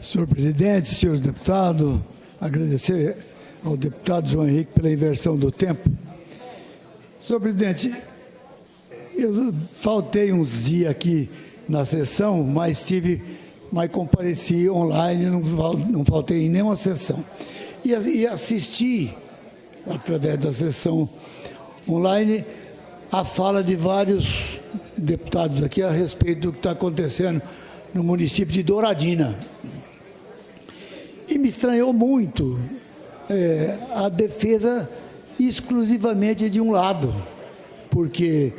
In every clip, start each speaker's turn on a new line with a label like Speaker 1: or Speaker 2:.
Speaker 1: Senhor presidente, senhores deputados, agradecer ao deputado João Henrique pela inversão do tempo. Senhor presidente, eu faltei uns dias aqui na sessão, mas compareci online, não faltei em nenhuma sessão. E assisti, através da sessão online, a fala de vários deputados aqui a respeito do que está acontecendo no município de Douradina. E me estranhou muito a defesa exclusivamente de um lado, porque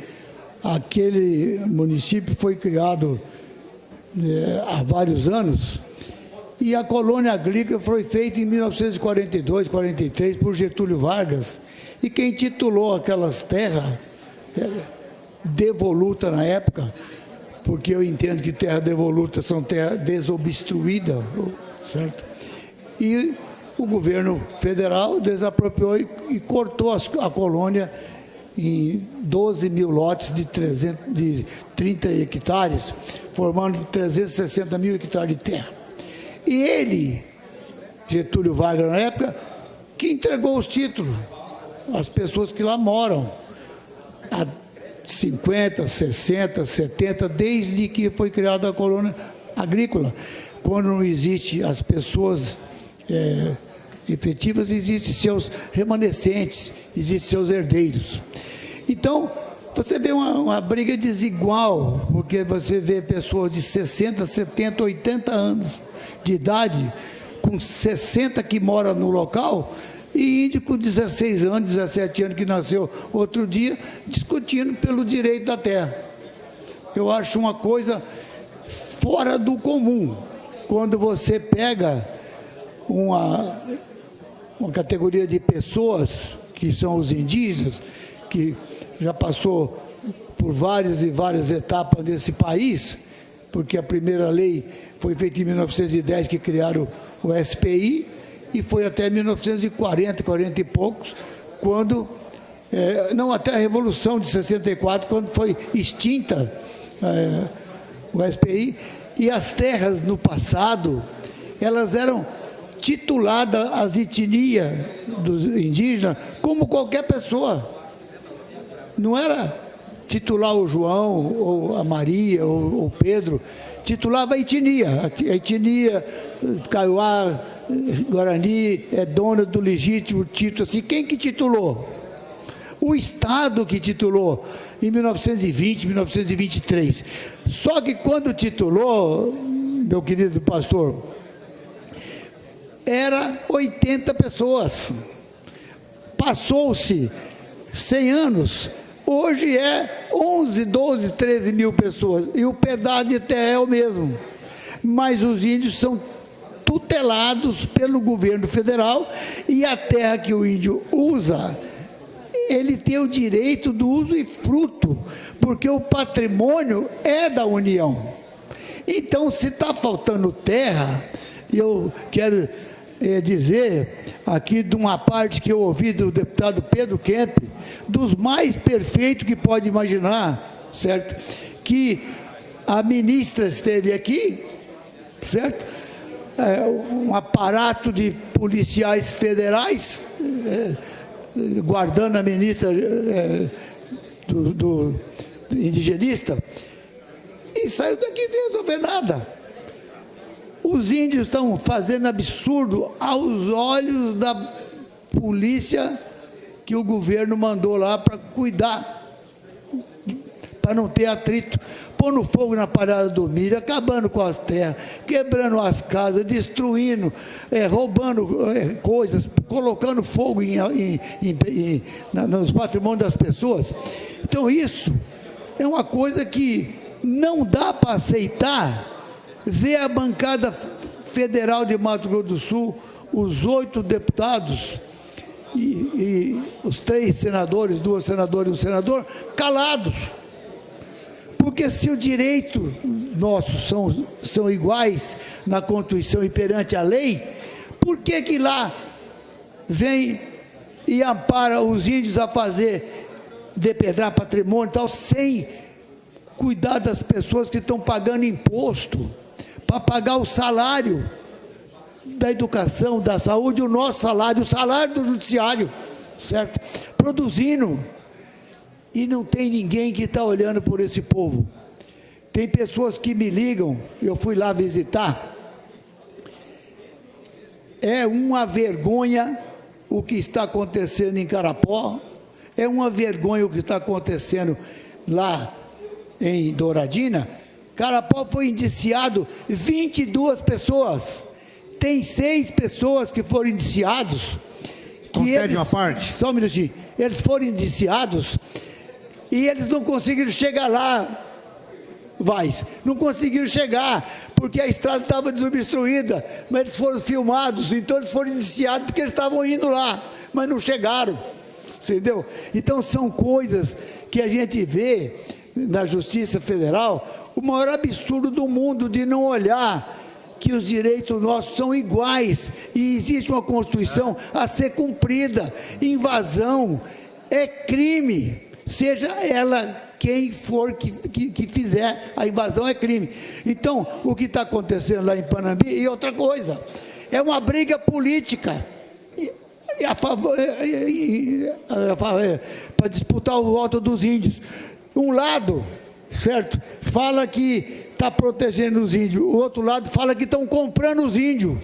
Speaker 1: aquele município foi criado há vários anos e a colônia agrícola foi feita em 1942, 43 por Getúlio Vargas, e quem titulou aquelas terras, devoluta na época, porque eu entendo que terra devoluta são terra desobstruída, certo? E o governo federal desapropriou e cortou a colônia em 12 mil lotes de 30 hectares, formando 360 mil hectares de terra. E ele, Getúlio Vargas, na época, que entregou os títulos às pessoas que lá moram, há 50, 60, 70, desde que foi criada a colônia agrícola. Quando não existe as pessoas efetivas, existem seus remanescentes, existem seus herdeiros. Então, você vê uma briga desigual, porque você vê pessoas de 60, 70, 80 anos de idade, com 60 que moram no local, e índio com 16 anos, 17 anos, que nasceu outro dia, discutindo pelo direito da terra. Eu acho uma coisa fora do comum, quando você pega uma categoria de pessoas, que são os indígenas, que já passou por várias e várias etapas nesse país, porque a primeira lei foi feita em 1910, que criaram o SPI, e foi até 1940, 40 e poucos, quando, não, até a Revolução de 64, quando foi extinta o SPI, e as terras no passado, elas eram tituladas, as etnias dos indígenas, como qualquer pessoa. Não era titular o João, ou a Maria, ou o Pedro, titulava a etnia. A etnia Kaiowá, Guarani, é dona do legítimo título. Assim, quem que titulou? O Estado que titulou, em 1920, 1923. Só que quando titulou, meu querido pastor, era 80 pessoas. Passou-se 100 anos, hoje é 11, 12, 13 mil pessoas, e o pedaço de terra é o mesmo. Mas os índios são tutelados pelo governo federal, e a terra que o índio usa, ele tem o direito do uso e fruto, porque o patrimônio é da União. Então, se está faltando terra, eu quero dizer aqui de uma parte que eu ouvi do deputado Pedro Kemp, dos mais perfeitos que pode imaginar, certo? Que a ministra esteve aqui, certo? Um aparato de policiais federais guardando a ministra do indigenista, e saiu daqui sem resolver nada. Os índios estão fazendo absurdo aos olhos da polícia que o governo mandou lá para cuidar, para não ter atrito, pondo fogo na parada do milho, acabando com as terras, quebrando as casas, destruindo, roubando coisas, colocando fogo nos patrimônios das pessoas. Então isso é uma coisa que não dá para aceitar. Ver a bancada federal de Mato Grosso do Sul, os 8 deputados e os 3 senadores, 2 senadoras e um senador, calados. Porque se o direito nossos são iguais na Constituição e perante a lei, por que que lá vem e ampara os índios a depredar patrimônio e tal, sem cuidar das pessoas que estão pagando imposto, para pagar o salário da educação, da saúde, o nosso salário, o salário do judiciário, certo? Produzindo. E não tem ninguém que está olhando por esse povo. Tem pessoas que me ligam, eu fui lá visitar. É uma vergonha o que está acontecendo em Carapó, é uma vergonha o que está acontecendo lá em Douradina. Carapó foi indiciado 22 pessoas. Tem 6 pessoas que foram indiciados.
Speaker 2: Concede uma parte?
Speaker 1: Só um minutinho. Eles foram indiciados e eles não conseguiram chegar lá. Não conseguiram chegar, porque a estrada estava desobstruída, mas eles foram filmados, então eles foram indiciados porque eles estavam indo lá, mas não chegaram, entendeu? Então são coisas que a gente vê na Justiça Federal, o maior absurdo do mundo de não olhar que os direitos nossos são iguais e existe uma Constituição a ser cumprida. Invasão é crime, seja ela quem for que fizer, a invasão é crime. Então, o que está acontecendo lá em Panambi, e outra coisa, é uma briga política, para disputar o voto dos índios. Um lado, certo, fala que está protegendo os índios, o outro lado fala que estão comprando os índios,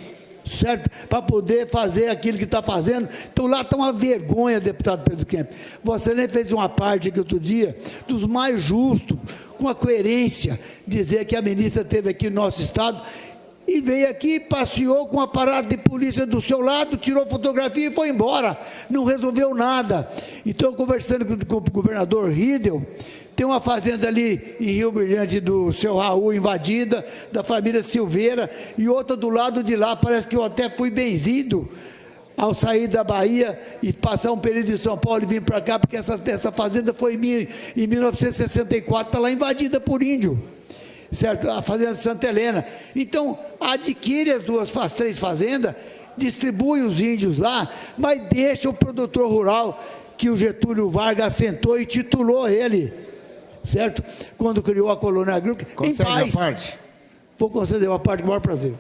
Speaker 1: certo? Para poder fazer aquilo que está fazendo. Então lá está uma vergonha, deputado Pedro Kemp. Você nem fez uma parte aqui outro dia, dos mais justos, com a coerência, dizer que a ministra esteve aqui no nosso estado e veio aqui, passeou com a parada de polícia do seu lado, tirou fotografia e foi embora, não resolveu nada. Então, conversando com o governador Riedel, tem uma fazenda ali em Rio Brilhante do seu Raul invadida, da família Silveira, e outra do lado de lá. Parece que eu até fui benzido ao sair da Bahia e passar um período em São Paulo e vir para cá, porque essa fazenda foi minha em 1964, está lá invadida por índio, certo? A fazenda de Santa Helena. Então, adquire as 3 fazendas, distribui os índios lá, mas deixa o produtor rural, que o Getúlio Vargas assentou e titulou ele, certo? Quando criou a colônia agrícola, em paz.
Speaker 2: A parte?
Speaker 1: Vou conceder uma parte com o maior prazer.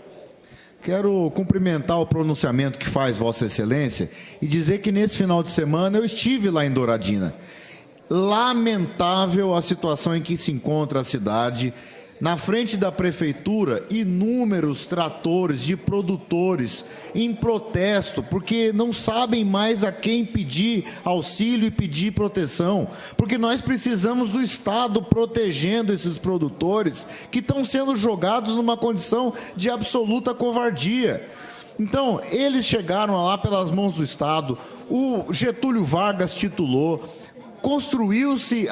Speaker 2: Quero cumprimentar o pronunciamento que faz Vossa Excelência e dizer que nesse final de semana eu estive lá em Douradina. Lamentável a situação em que se encontra a cidade. Na frente da prefeitura, inúmeros tratores de produtores em protesto, porque não sabem mais a quem pedir auxílio e pedir proteção, porque nós precisamos do Estado protegendo esses produtores que estão sendo jogados numa condição de absoluta covardia. Então, eles chegaram lá pelas mãos do Estado, o Getúlio Vargas titulou, construiu-se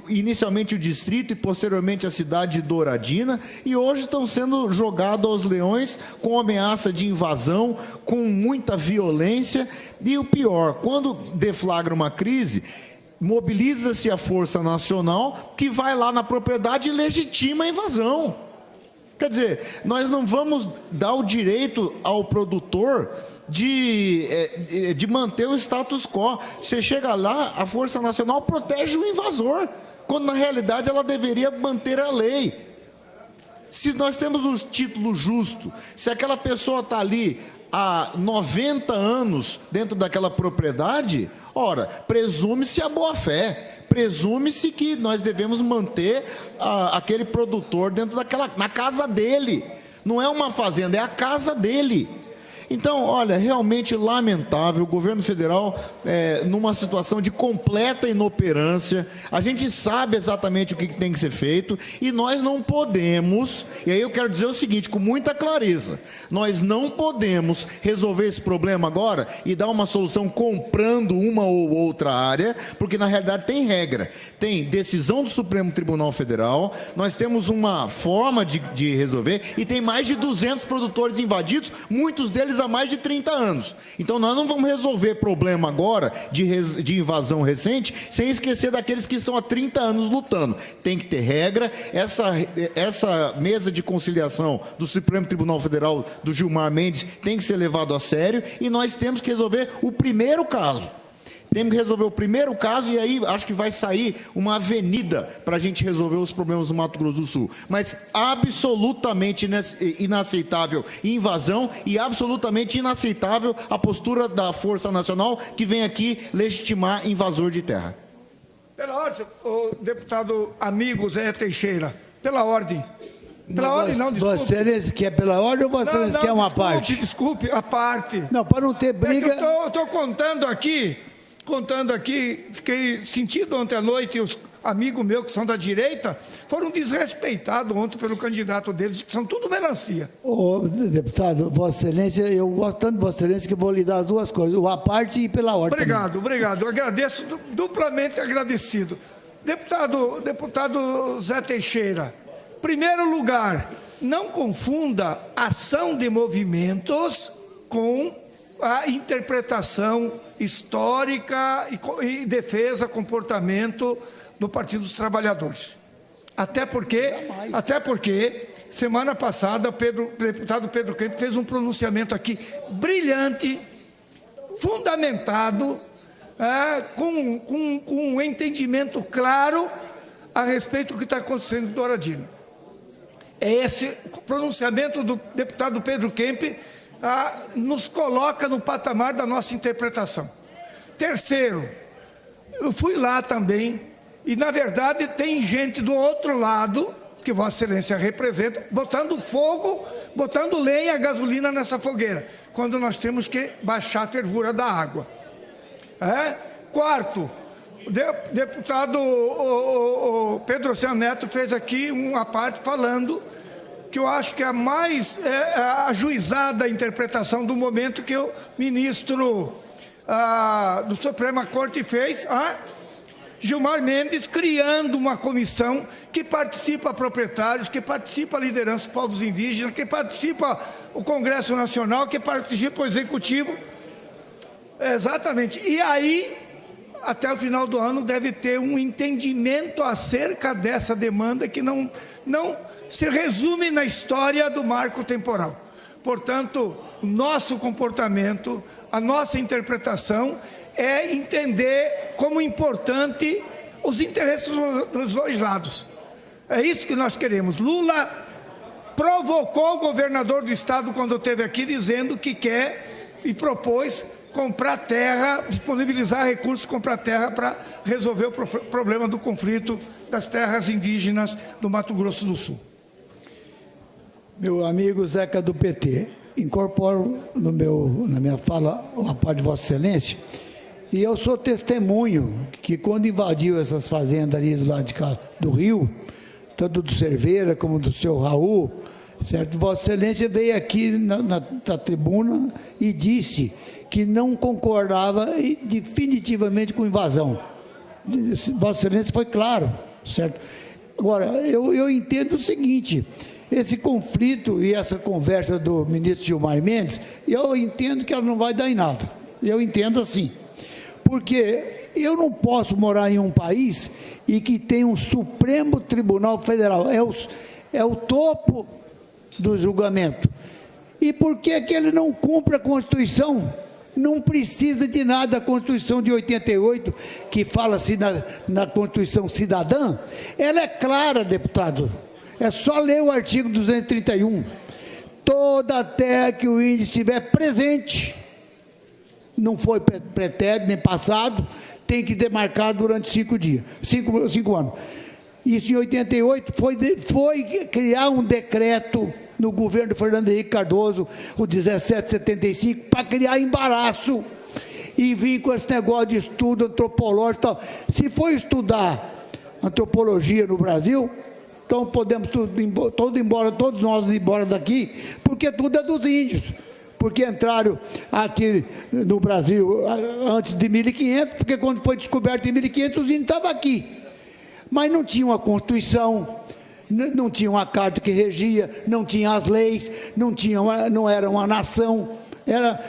Speaker 2: inicialmente o distrito e posteriormente a cidade de Douradina, e hoje estão sendo jogados aos leões com ameaça de invasão, com muita violência, e o pior, quando deflagra uma crise, mobiliza-se a Força Nacional, que vai lá na propriedade e legitima a invasão. Quer dizer, nós não vamos dar o direito ao produtor de manter o status quo. Você chega lá, a Força Nacional protege o invasor, quando na realidade ela deveria manter a lei. Se nós temos um título justo, se aquela pessoa está ali há 90 anos dentro daquela propriedade, ora, presume-se a boa-fé, presume-se que nós devemos manter aquele produtor dentro na casa dele. Não é uma fazenda, é a casa dele. Então, olha, realmente lamentável, o governo federal numa situação de completa inoperância. A gente sabe exatamente o que tem que ser feito e nós não podemos, e aí eu quero dizer o seguinte, com muita clareza, nós não podemos resolver esse problema agora e dar uma solução comprando uma ou outra área, porque na realidade tem regra, tem decisão do Supremo Tribunal Federal, nós temos uma forma de resolver e tem mais de 200 produtores invadidos, muitos deles há mais de 30 anos. Então nós não vamos resolver problema agora de invasão recente sem esquecer daqueles que estão há 30 anos lutando. Tem que ter regra. Essa mesa de conciliação do Supremo Tribunal Federal do Gilmar Mendes tem que ser levado a sério e nós temos que resolver o primeiro caso. Temos que resolver o primeiro caso e aí acho que vai sair uma avenida para a gente resolver os problemas do Mato Grosso do Sul. Mas absolutamente inaceitável invasão e absolutamente inaceitável a postura da Força Nacional que vem aqui legitimar invasor de terra.
Speaker 3: Pela ordem, o deputado amigo Zé Teixeira, pela ordem. Pela ordem não, desculpe.
Speaker 1: Vossa Excelência quer pela ordem ou Vossa Excelência quer uma parte?
Speaker 3: Desculpe, a parte.
Speaker 1: Não, para não ter briga...
Speaker 3: eu estou contando aqui, fiquei sentido ontem à noite, os amigos meus que são da direita foram desrespeitados ontem pelo candidato deles, que são tudo melancia.
Speaker 1: Ô, deputado, Vossa Excelência, eu gosto tanto de Vossa Excelência que vou lhe dar as duas coisas, a parte e pela ordem.
Speaker 3: Obrigado. Agradeço, duplamente agradecido. Deputado Zé Teixeira, primeiro lugar, não confunda ação de movimentos com a interpretação histórica e defesa, comportamento do Partido dos Trabalhadores. Até porque semana passada, o deputado Pedro Kemp fez um pronunciamento aqui brilhante, fundamentado, com um entendimento claro a respeito do que está acontecendo em Douradina. Esse pronunciamento do deputado Pedro Kemp nos coloca no patamar da nossa interpretação. Terceiro, eu fui lá também, e na verdade tem gente do outro lado, que Vossa Excelência representa, botando fogo, botando lenha, gasolina nessa fogueira, quando nós temos que baixar a fervura da água. Quarto, o deputado Pedro Oceano Neto fez aqui uma parte falando que eu acho que é a mais ajuizada interpretação do momento que o ministro do Suprema Corte fez, Gilmar Mendes, criando uma comissão que participa proprietários, que participa a liderança dos povos indígenas, que participa o Congresso Nacional, que participa o Executivo. Exatamente. E aí, até o final do ano, deve ter um entendimento acerca dessa demanda que não se resume na história do marco temporal. Portanto, o nosso comportamento, a nossa interpretação é entender como importante os interesses dos dois lados. É isso que nós queremos. Lula provocou o governador do estado quando esteve aqui, dizendo que quer e propôs comprar terra, disponibilizar recursos, comprar terra para resolver o problema do conflito das terras indígenas do Mato Grosso do Sul.
Speaker 1: Meu amigo Zeca do PT, incorporo na minha fala a parte de Vossa Excelência, e eu sou testemunho que quando invadiu essas fazendas ali do lado de cá do rio, tanto do Cerveira como do seu Raul, certo? Vossa Excelência veio aqui na tribuna e disse que não concordava definitivamente com invasão. Vossa Excelência foi claro, certo? Agora, eu entendo o seguinte: esse conflito e essa conversa do ministro Gilmar Mendes, eu entendo que ela não vai dar em nada. Eu entendo assim. Porque eu não posso morar em um país e que tem um Supremo Tribunal Federal, é o topo do julgamento. E por que ele não cumpre a Constituição? Não precisa de nada. A Constituição de 88, que fala-se na Constituição Cidadã, ela é clara, deputado. É só ler o artigo 231. Toda terra que o índio estiver presente, não foi pretérito nem passado, tem que demarcar durante 5 anos. Isso em 88 foi criar um decreto no governo do Fernando Henrique Cardoso, o 1775, para criar embaraço e vir com esse negócio de estudo antropológico e tal. Se for estudar antropologia no Brasil, então podemos todos nós ir embora daqui, porque tudo é dos índios. Porque entraram aqui no Brasil antes de 1500, porque quando foi descoberto em 1500 os índios estavam aqui. Mas não tinha uma Constituição, não tinha uma carta que regia, não tinha as leis, não era uma nação, era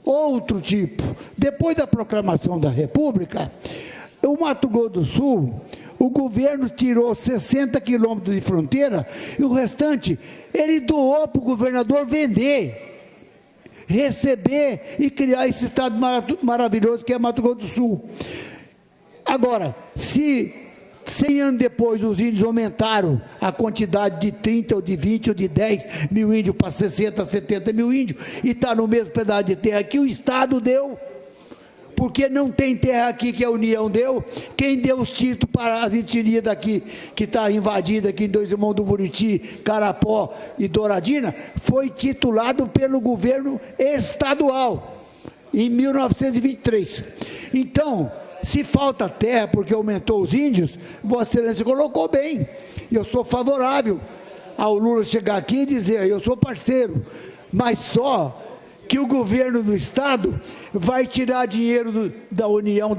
Speaker 1: outro tipo. Depois da proclamação da República, o Mato Grosso do Sul, o governo tirou 60 quilômetros de fronteira e o restante ele doou para o governador vender. receber e criar esse estado maravilhoso que é Mato Grosso do Sul. Agora, se 100 anos depois os índios aumentaram a quantidade de 30 ou de 20 ou de 10 mil índios para 60, 70 mil índios, e está no mesmo pedaço de terra que o Estado deu, porque não tem terra aqui que a União deu. Quem deu os títulos para as etnias daqui, que está invadida aqui em Dois Irmãos do Buriti, Carapó e Douradina, foi titulado pelo governo estadual, em 1923. Então, se falta terra porque aumentou os índios, Vossa Excelência colocou bem. Eu sou favorável ao Lula chegar aqui e dizer, eu sou parceiro, mas só que o governo do Estado vai tirar dinheiro da União,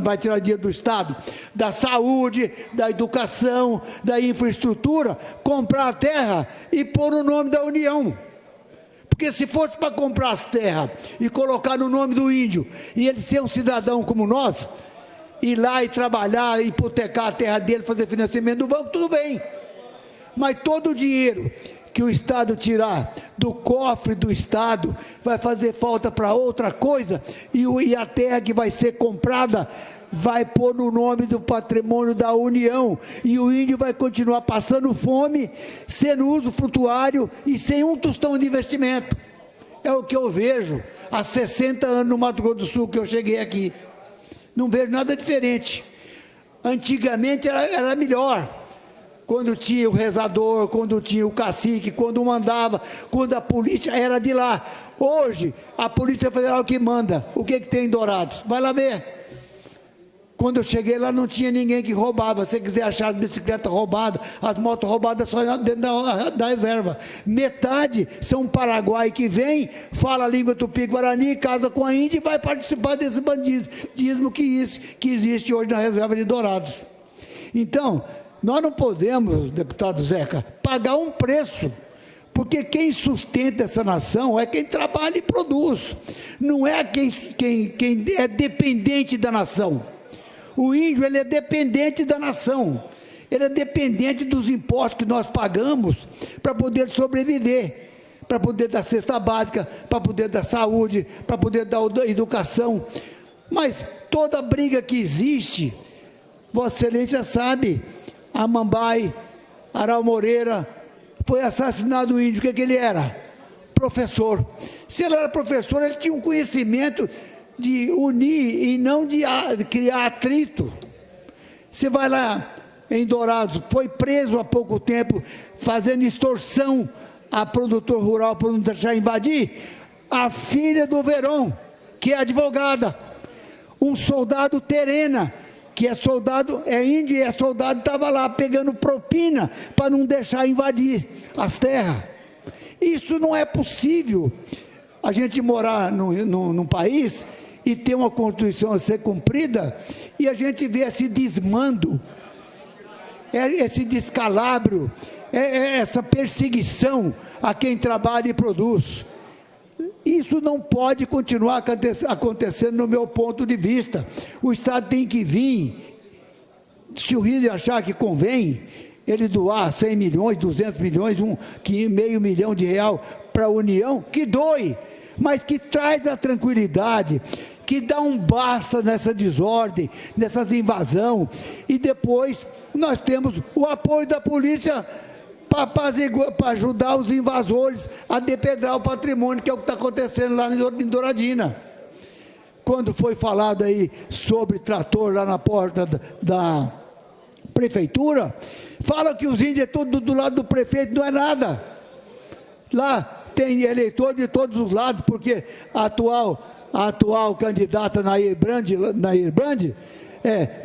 Speaker 1: vai tirar dinheiro do Estado, da saúde, da educação, da infraestrutura, comprar a terra e pôr o nome da União. Porque se fosse para comprar as terras e colocar no nome do índio, e ele ser um cidadão como nós, ir lá e trabalhar, hipotecar a terra dele, fazer financiamento do banco, tudo bem. Mas todo o dinheiro que o Estado tirar do cofre do Estado vai fazer falta para outra coisa, e a terra que vai ser comprada vai pôr no nome do patrimônio da União, e o índio vai continuar passando fome, sendo usufrutuário e sem um tostão de investimento. É o que eu vejo há 60 anos no Mato Grosso do Sul que eu cheguei aqui. Não vejo nada diferente. Antigamente era melhor, quando tinha o rezador, quando tinha o cacique, quando mandava, quando a polícia era de lá. Hoje, a Polícia Federal que manda. O que tem em Dourados? Vai lá ver. Quando eu cheguei lá, não tinha ninguém que roubava. Se você quiser achar as bicicletas roubadas, as motos roubadas, só dentro da reserva. Metade são paraguai que vem, fala a língua tupi-guarani, casa com a Índia e vai participar desse bandidismo que existe hoje na reserva de Dourados. Então, nós não podemos, deputado Zeca, pagar um preço, porque quem sustenta essa nação é quem trabalha e produz, não é quem é dependente da nação. O índio, ele é dependente da nação, ele é dependente dos impostos que nós pagamos para poder sobreviver, para poder dar cesta básica, para poder dar saúde, para poder dar educação. Mas toda briga que existe, Vossa Excelência sabe, Amambai, Aral Moreira, foi assassinado o índio, o que ele era? Professor. Se ele era professor, ele tinha um conhecimento de unir e não de criar atrito. Você vai lá em Dourados, foi preso há pouco tempo, fazendo extorsão a produtor rural para não deixar invadir, a filha do Verón, que é advogada, um soldado Terena, que é soldado, é índio e é soldado, estava lá pegando propina para não deixar invadir as terras. Isso não é possível. A gente morar num país e ter uma Constituição a ser cumprida, e a gente vê esse desmando, esse descalabro, essa perseguição a quem trabalha e produz. Isso não pode continuar acontecendo no meu ponto de vista. O Estado tem que vir, se o Rio achar que convém, ele doar 100 milhões, 200 milhões, meio milhão de real para a União, que doe, mas que traz a tranquilidade, que dá um basta nessa desordem, nessas invasões, e depois nós temos o apoio da polícia para ajudar os invasores a depredar o patrimônio, que é o que está acontecendo lá em Douradina. Quando foi falado aí sobre trator lá na porta da prefeitura, fala que os índios é tudo do lado do prefeito, não é nada. Lá tem eleitor de todos os lados, porque a atual candidata Nair Brandi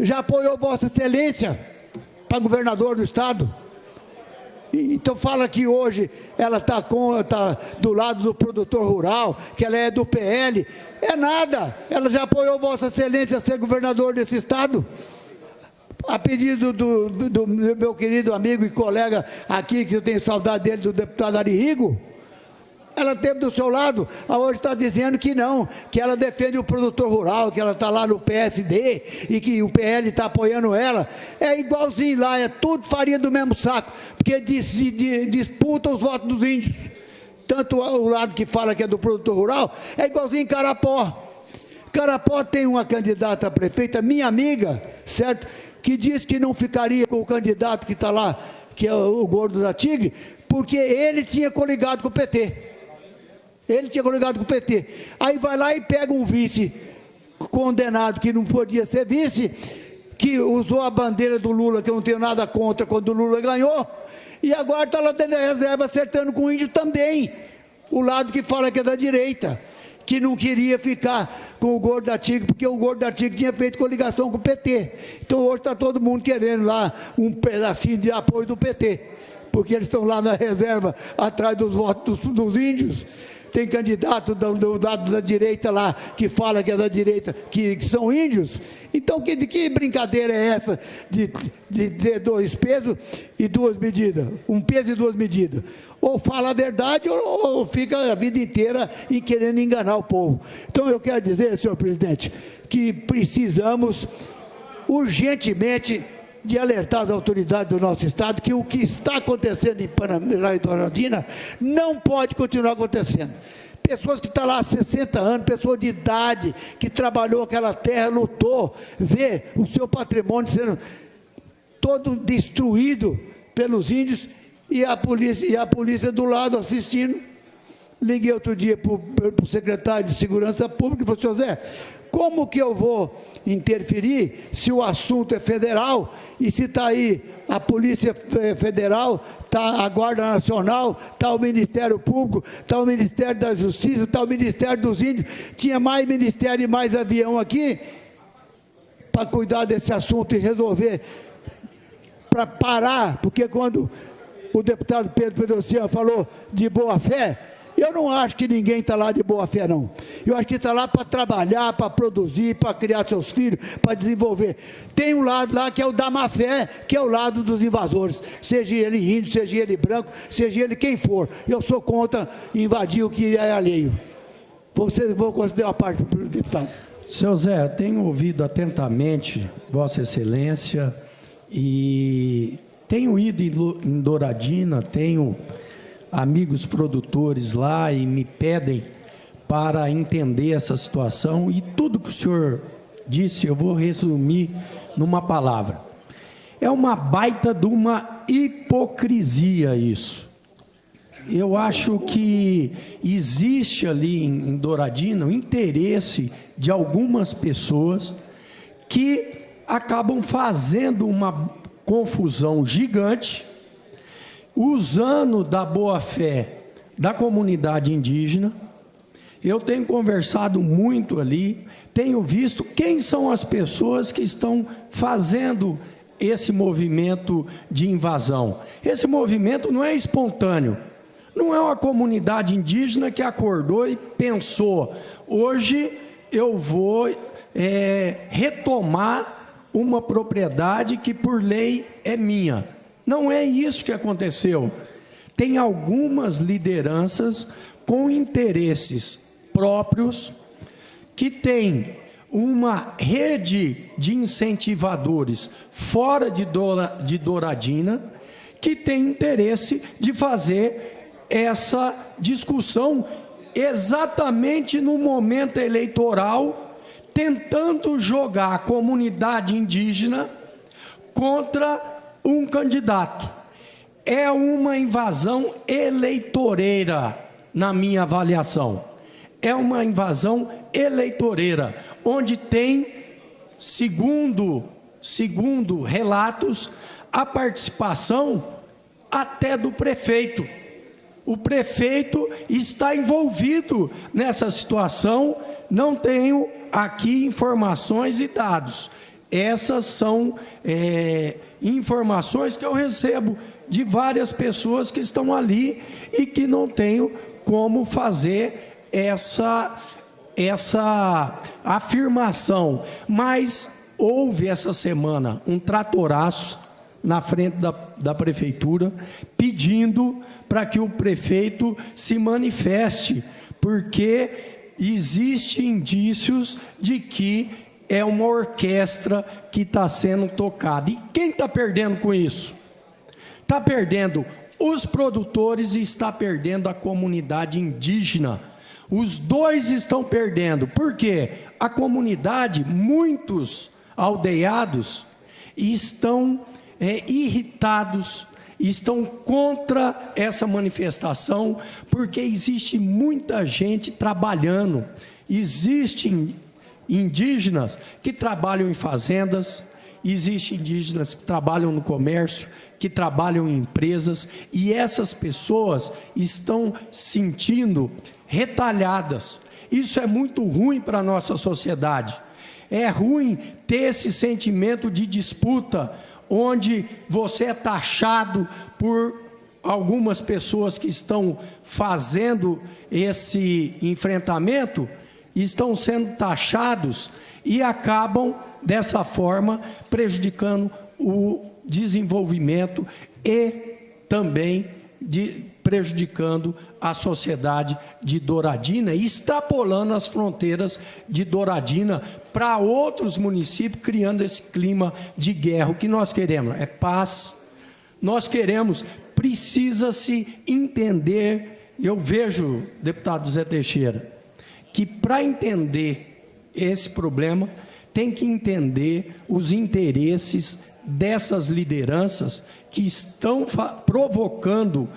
Speaker 1: já apoiou Vossa Excelência para governador do estado. Então fala que hoje ela está do lado do produtor rural, que ela é do PL. É nada, ela já apoiou Vossa Excelência a ser governador desse estado. A pedido do meu querido amigo e colega aqui, que eu tenho saudade dele, do deputado Ari Rigo, ela esteve do seu lado, hoje está dizendo que não, que ela defende o produtor rural, que ela está lá no PSD e que o PL está apoiando ela. É igualzinho lá, é tudo farinha do mesmo saco, porque disputa os votos dos índios. tanto o lado que fala que é do produtor rural, é igualzinho em Carapó. Carapó tem uma candidata a prefeita, minha amiga, certo? Que diz que não ficaria com o candidato que está lá, que é o gordo da Tigre, porque ele tinha coligado com o PT. Ele tinha coligado com o PT. Aí vai lá e pega um vice condenado que não podia ser vice, que usou a bandeira do Lula, que eu não tenho nada contra quando o Lula ganhou, e agora está lá dentro da reserva acertando com o índio também. O lado que fala que é da direita, que não queria ficar com o gordo da Tigre, porque o gordo da Tigre tinha feito coligação com o PT. Então hoje está todo mundo querendo lá um pedacinho de apoio do PT, porque eles estão lá na reserva, atrás dos votos dos índios. Tem candidato do lado da direita lá, que fala que é da direita, que são índios. Então, que brincadeira é essa de ter dois pesos e duas medidas? Um peso e duas medidas. Ou fala a verdade ou fica a vida inteira querendo enganar o povo. Então, eu quero dizer, senhor presidente, que precisamos urgentemente de alertar as autoridades do nosso Estado que o que está acontecendo em Panamá e Douradina não pode continuar acontecendo. Pessoas que estão lá há 60 anos, pessoas de idade, que trabalhou aquela terra, lutou, vê o seu patrimônio sendo todo destruído pelos índios e a polícia do lado assistindo. Liguei outro dia para o secretário de Segurança Pública e falei, senhor Zé, como que eu vou interferir se o assunto é federal e se está aí a Polícia Federal, está a Guarda Nacional, está o Ministério Público, está o Ministério da Justiça, está o Ministério dos Índios, tinha mais ministério e mais avião aqui para cuidar desse assunto e resolver, para parar, porque quando o deputado Pedro Pedrocian falou de boa-fé, eu não acho que ninguém está lá de boa-fé, não. Eu acho que está lá para trabalhar, para produzir, para criar seus filhos, para desenvolver. Tem um lado lá que é o da má-fé, que é o lado dos invasores, seja ele índio, seja ele branco, seja ele quem for. Eu sou contra invadir o que é alheio. Vou considerar a parte do deputado.
Speaker 4: Seu Zé, tenho ouvido atentamente Vossa Excelência e tenho ido em Douradina, tenho amigos produtores lá e me pedem para entender essa situação, e tudo que o senhor disse eu vou resumir numa palavra. É uma baita de uma hipocrisia isso. Eu acho que existe ali em Douradina o interesse de algumas pessoas que acabam fazendo uma confusão gigante, usando da boa-fé da comunidade indígena. Eu tenho conversado muito ali, tenho visto quem são as pessoas que estão fazendo esse movimento de invasão. Esse movimento não é espontâneo, não é uma comunidade indígena que acordou e pensou, hoje eu vou retomar uma propriedade que por lei é minha. Não é isso que aconteceu. Tem algumas lideranças com interesses próprios, que têm uma rede de incentivadores fora de Douradina, que tem interesse de fazer essa discussão exatamente no momento eleitoral, tentando jogar a comunidade indígena contra um candidato. É uma invasão eleitoreira, na minha avaliação. É uma invasão eleitoreira, onde tem, segundo relatos, a participação até do prefeito. O prefeito está envolvido nessa situação, não tenho aqui informações e dados. Essas são informações que eu recebo de várias pessoas que estão ali e que não tenho como fazer essa afirmação. Mas houve essa semana um tratoraço na frente da prefeitura, pedindo para que o prefeito se manifeste, porque existem indícios de que é uma orquestra que está sendo tocada. E quem está perdendo com isso? Está perdendo os produtores e está perdendo a comunidade indígena. Os dois estão perdendo. Por quê? A comunidade, muitos aldeados, estão irritados, estão contra essa manifestação, porque existe muita gente trabalhando. Existem indígenas que trabalham em fazendas, existem indígenas que trabalham no comércio, que trabalham em empresas, e essas pessoas estão sentindo retalhadas. Isso é muito ruim para a nossa sociedade. É ruim ter esse sentimento de disputa, onde você é taxado por algumas pessoas que estão fazendo esse enfrentamento, estão sendo taxados e acabam, dessa forma, prejudicando o desenvolvimento e também prejudicando a sociedade de Douradina e extrapolando as fronteiras de Douradina para outros municípios, criando esse clima de guerra. O que nós queremos é paz. Nós queremos, precisa-se entender, eu vejo, deputado Zé Teixeira, que para entender esse problema, tem que entender os interesses dessas lideranças que estão provocando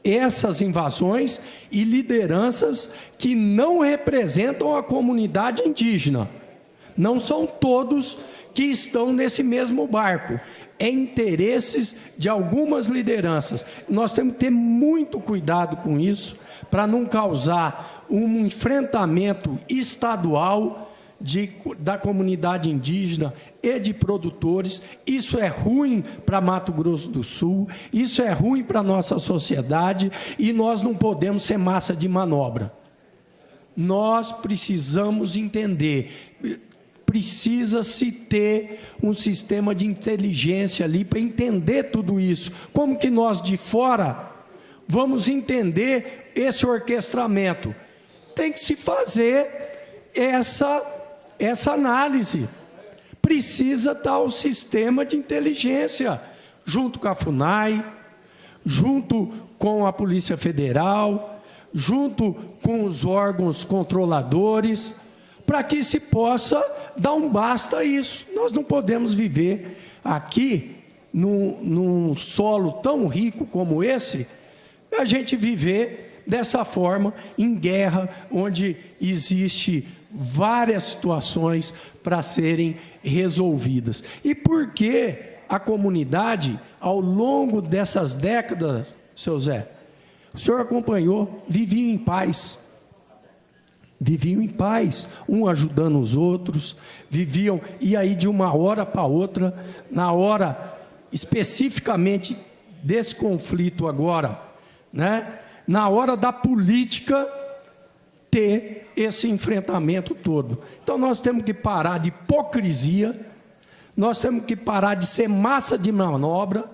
Speaker 4: essas invasões e lideranças que não representam a comunidade indígena. Não são todos que estão nesse mesmo barco. É interesses de algumas lideranças. Nós temos que ter muito cuidado com isso, para não causar um enfrentamento estadual da comunidade indígena e de produtores. Isso é ruim para Mato Grosso do Sul, isso é ruim para a nossa sociedade, e nós não podemos ser massa de manobra. Nós precisamos entender, precisa-se ter um sistema de inteligência ali para entender tudo isso. Como que nós de fora vamos entender esse orquestramento? Tem que se fazer essa análise. Precisa estar o sistema de inteligência, junto com a FUNAI, junto com a Polícia Federal, junto com os órgãos controladores, para que se possa dar um basta a isso. Nós não podemos viver aqui, num solo tão rico como esse, a gente viver dessa forma, em guerra, onde existe várias situações para serem resolvidas. E por que a comunidade, ao longo dessas décadas, seu Zé, o senhor acompanhou, viviam em paz. Viviam em paz, um ajudando os outros, viviam, e aí de uma hora para outra, na hora especificamente desse conflito agora, né, na hora da política, ter esse enfrentamento todo. Então nós temos que parar de hipocrisia, nós temos que parar de ser massa de manobra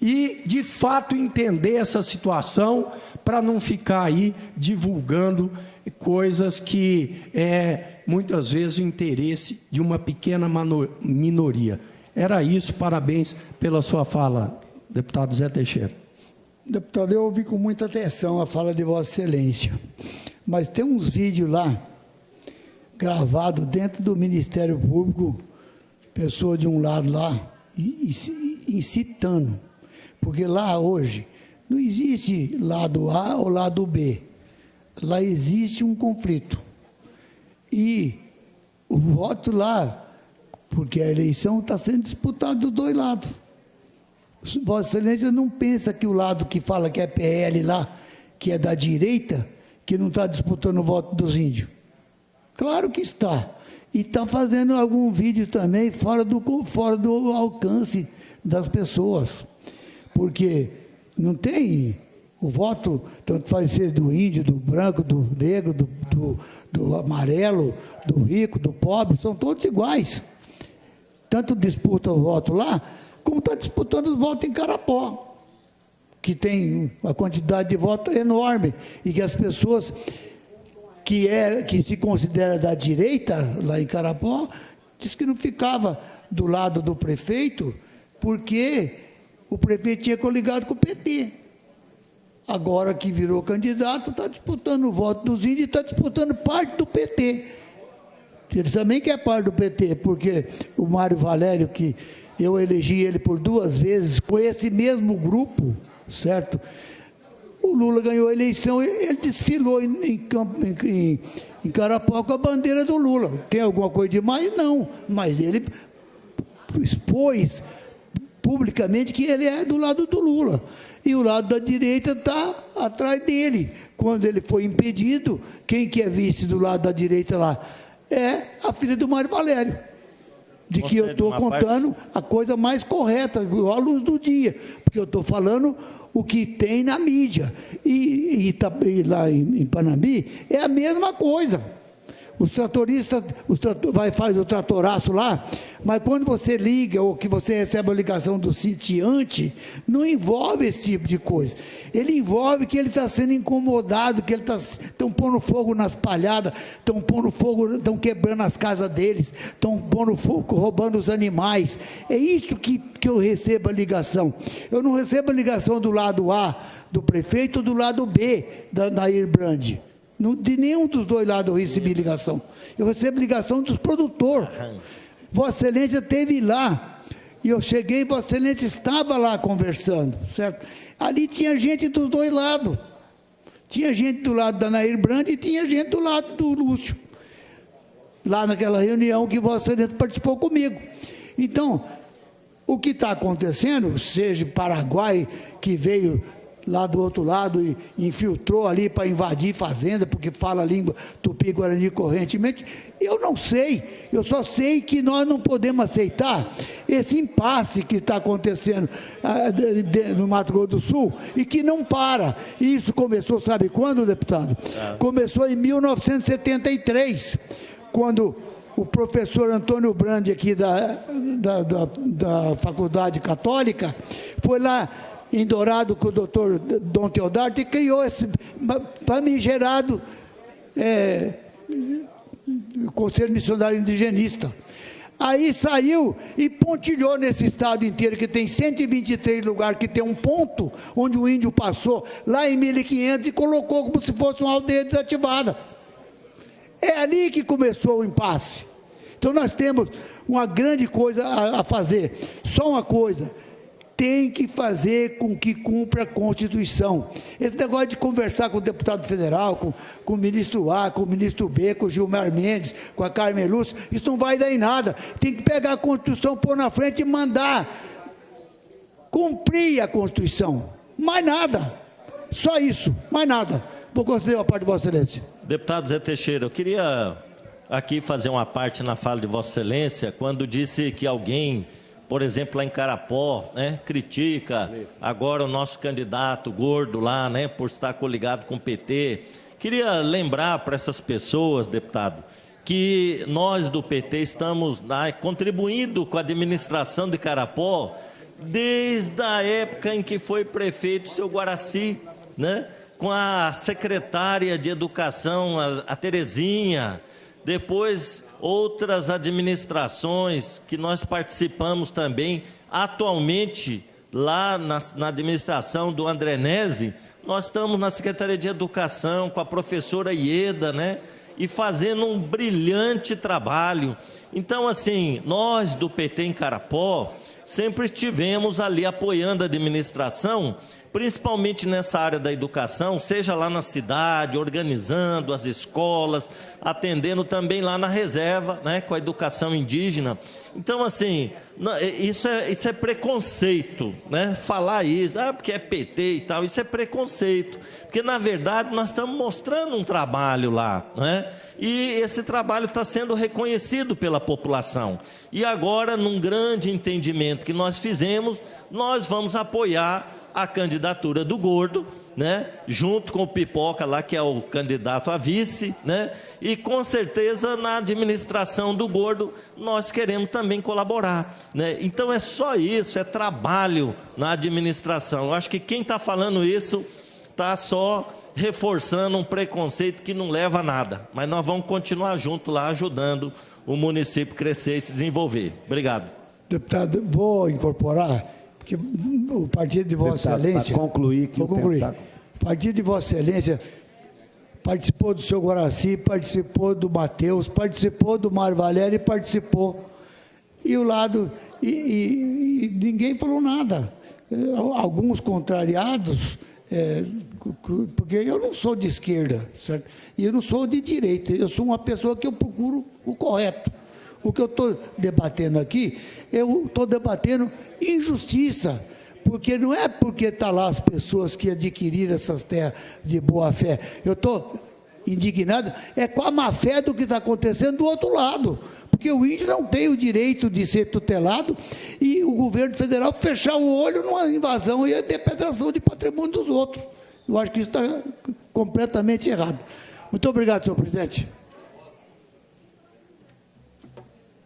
Speaker 4: e, de fato, entender essa situação para não ficar aí divulgando coisas que muitas vezes o interesse de uma pequena minoria. Era isso, parabéns pela sua fala, deputado Zé Teixeira.
Speaker 1: Deputado, eu ouvi com muita atenção a fala de Vossa Excelência, mas tem uns vídeos lá, gravados dentro do Ministério Público, pessoa de um lado lá, incitando, porque lá hoje não existe lado A ou lado B, lá existe um conflito, e o voto lá, porque a eleição está sendo disputada dos dois lados. Vossa Excelência não pensa que o lado que fala que é PL lá, que é da direita, que não está disputando o voto dos índios? Claro que está. E está fazendo algum vídeo também fora do alcance das pessoas. Porque não tem o voto, tanto faz ser do índio, do branco, do negro, do amarelo, do rico, do pobre, são todos iguais. Tanto disputa o voto lá, como está disputando os votos em Carapó, que tem uma quantidade de votos enorme, e que as pessoas que se considera da direita, lá em Carapó, diz que não ficava do lado do prefeito, porque o prefeito tinha coligado com o PT. agora que virou candidato, está disputando o voto dos índios e está disputando parte do PT. Eles também querem parte do PT, porque o Mário Valério, que eu elegi ele por 2 vezes, com esse mesmo grupo, certo? O Lula ganhou a eleição, ele desfilou em Carapó com a bandeira do Lula. Tem alguma coisa demais? Não, mas ele expôs publicamente que ele é do lado do Lula. E o lado da direita está atrás dele. Quando ele foi impedido, quem que é vice do lado da direita lá? É a filha do Mário Valério. De que eu estou contando a coisa mais correta, à luz do dia. Porque eu estou falando o que tem na mídia. E lá em Panambi é a mesma coisa. Os tratoristas, faz o tratoraço lá, mas quando você liga ou que você recebe a ligação do sitiante, não envolve esse tipo de coisa. Ele envolve que ele está sendo incomodado, que estão pondo fogo nas palhadas, estão pondo fogo, estão quebrando as casas deles, estão pondo fogo, roubando os animais. É isso que eu recebo a ligação. Eu não recebo a ligação do lado A do prefeito ou do lado B da Nair Brandi. De nenhum dos dois lados eu recebi ligação. Eu recebo ligação dos produtores. Vossa Excelência esteve lá. E eu cheguei, Vossa Excelência estava lá conversando, certo? Ali tinha gente dos dois lados. Tinha gente do lado da Nair Brandi e tinha gente do lado do Lúcio. Lá naquela reunião que Vossa Excelência participou comigo. Então, o que está acontecendo, seja Paraguai, que veio lá do outro lado e infiltrou ali para invadir fazenda, porque fala a língua tupi-guarani correntemente, eu não sei, eu só sei que nós não podemos aceitar esse impasse que está acontecendo no Mato Grosso do Sul e que não para. E isso começou, sabe quando, deputado? Começou em 1973, quando o professor Antônio Brandi, aqui da Faculdade Católica, foi lá em Dourado com o doutor Dom Teodardo e criou esse famigerado Conselho Missionário Indigenista. Aí saiu e pontilhou nesse estado inteiro, que tem 123 lugares, que tem um ponto onde o índio passou, lá em 1500, e colocou como se fosse uma aldeia desativada. É ali que começou o impasse. Então nós temos uma grande coisa a fazer. Só uma coisa: tem que fazer com que cumpra a Constituição. Esse negócio de conversar com o deputado federal, com o ministro A, com o ministro B, com o Gilmar Mendes, com a Carmen Lúcia, isso não vai dar em nada. Tem que pegar a Constituição, pôr na frente e mandar cumprir a Constituição. Mais nada. Só isso, mais nada. Vou conceder a parte de Vossa Excelência.
Speaker 5: Deputado Zé Teixeira, eu queria aqui fazer uma parte na fala de Vossa Excelência, quando disse que alguém, por exemplo, lá em Carapó, né, critica agora o nosso candidato gordo lá, né, por estar coligado com o PT. Queria lembrar para essas pessoas, deputado, que nós do PT estamos contribuindo com a administração de Carapó desde a época em que foi prefeito o seu Guaraci, né, com a secretária de Educação, a Terezinha, depois outras administrações que nós participamos também. Atualmente, lá na administração do André Nesi, nós estamos na Secretaria de Educação com a professora Ieda, né? E fazendo um brilhante trabalho. Então, assim, nós do PT em Carapó sempre estivemos ali apoiando a administração, principalmente nessa área da educação, seja lá na cidade, organizando as escolas, atendendo também lá na reserva, né, com a educação indígena. Então, assim, isso é preconceito, né? Falar isso, porque é PT e tal, isso é preconceito. Porque, na verdade, nós estamos mostrando um trabalho lá, né? E esse trabalho está sendo reconhecido pela população. E agora, num grande entendimento que nós fizemos, nós vamos apoiar a candidatura do Gordo, né, junto com o Pipoca lá, que é o candidato a vice, né, e com certeza na administração do Gordo nós queremos também colaborar, né. Então é só isso, é trabalho na administração. Eu acho que quem está falando isso está só reforçando um preconceito que não leva a nada, mas nós vamos continuar junto lá, ajudando o município a crescer e se desenvolver. Obrigado.
Speaker 1: Deputado, vou incorporar, porque o partido de Vossa Excelência...
Speaker 6: Para concluir, que
Speaker 1: vou concluir. O partido de Vossa Excelência participou do seu Guaraci, participou do Mateus, participou do Mário Valério e participou. E o lado... E ninguém falou nada. Alguns contrariados, porque eu não sou de esquerda, certo? E eu não sou de direita, eu sou uma pessoa que eu procuro o correto. O que eu estou debatendo aqui, eu estou debatendo injustiça, porque não é porque estão lá as pessoas que adquiriram essas terras de boa fé. Eu estou indignado com a má fé do que está acontecendo do outro lado, porque o índio não tem o direito de ser tutelado e o governo federal fechar o olho numa invasão e a depredação de patrimônio dos outros. Eu acho que isso está completamente errado. Muito obrigado, senhor presidente.